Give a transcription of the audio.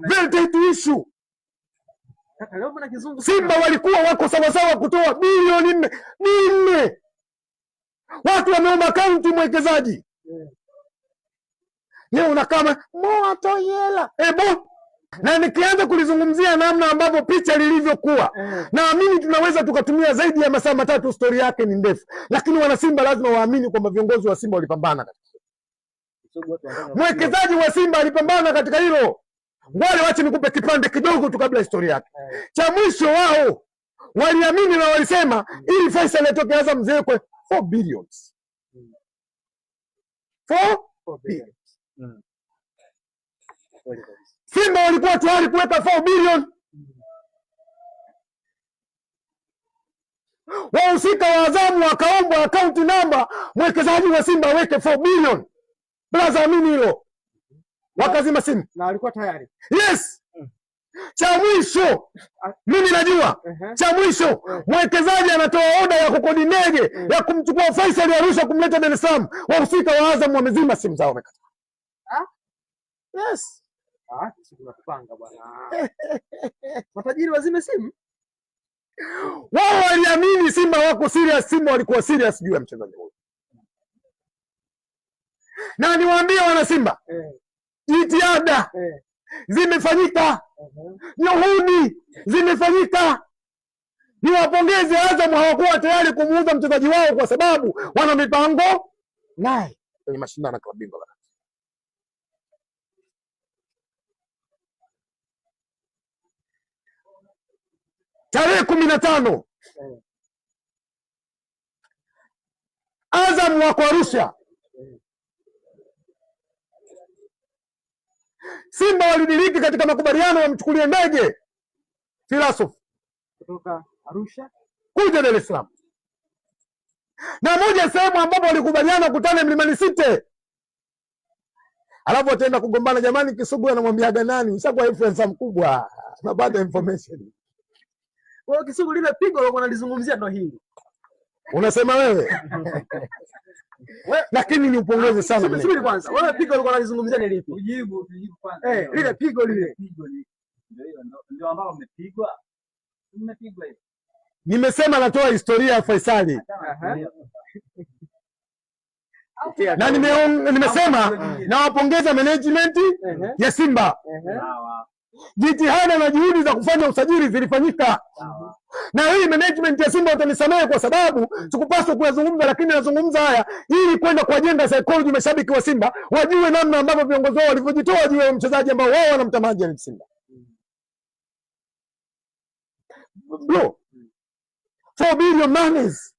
Very tight issue. Simba walikuwa wako sawasawa kutoa bilioni 4. Watu wameomba kaunti mwekezaji. Leo unakama Mo atoi hela. Bo. Na nikianza kulizungumzia namna ambavyo picha lilivyokuwa, naamini tunaweza tukatumia zaidi ya masaa 3, story yake ni ndefu. Lakini wana Simba lazima waamini kwamba viongozi wa Simba walipambana katika mwekezaji wa Simba alipambana katika hilo. Wale wache nikupe kipande kidogo tu kabla historia yake. Cha mwisho wao waliamini na walisema ili Faisal atoke Azam ziwekwe 4 billions. 4 billions. Simba walikuwa tayari kuweka 4 billion. Wahusika wa Azamu wakaomba account number, mwekezaji wa Simba aweke 4 billion. Blaza amini hilo. Wakazima simu. Na walikuwa tayari. Yes. Cha mwisho mimi najua. Cha mwisho mwekezaji anatoa oda ya kukodi ndege ya kumchukua Faisal Arusha kumleta Dar es Salaam. Wahusika wa Azam wamezima simu zao wamekata. Yes. Sisi tunapanga bwana. Matajiri wazime simu. Wao waliamini Simba wako serious, Simba walikuwa serious juu ya mchezaji huyo. Na niwaambie wana Simba, jitihada zimefanyika, juhudi zimefanyika. Niwapongeze Azam, hawakuwa tayari kumuuza mchezaji wao kwa sababu wana mipango naye kwenye mashindano ya klabu bingwa. Tarehe 15 Azam wako Arusha. Simba walidiriki katika makubaliano wamchukulie ndege Philosophy kutoka Arusha kuja Dar es Salaam, na moja sehemu ambapo walikubaliana kutane Mlimani City. Alafu ataenda kugombana. Jamani, Kisugu anamwambiaga nani? Ushakuwa influencer mkubwa, napata information. Kwa Kisugu lile pigo lile wanalizungumzia ndo hili. Unasema wewe? Lakini ni upongeze sana. Subiri kwanza. Wewe pigo lile wanalizungumzia ni lipi? Ujibu kwanza. Lile pigo lile. Ndio ambalo mmepigwa. Mmepigwa hivi. Nimesema natoa historia ya Faisali. Na nimesema nawapongeza management ya Simba. Jitihada na juhudi za kufanya usajili zilifanyika. Na hii management ya Simba utanisamehe kwa sababu sikupaswa kuyazungumza, lakini nazungumza haya ili kwenda kuwajenga psychology mashabiki wa Simba, wajue namna ambavyo viongozi wao walivyojitoa juu ya mchezaji ambao wao wanamtamani ni Simba. Bro, 4 billion monies.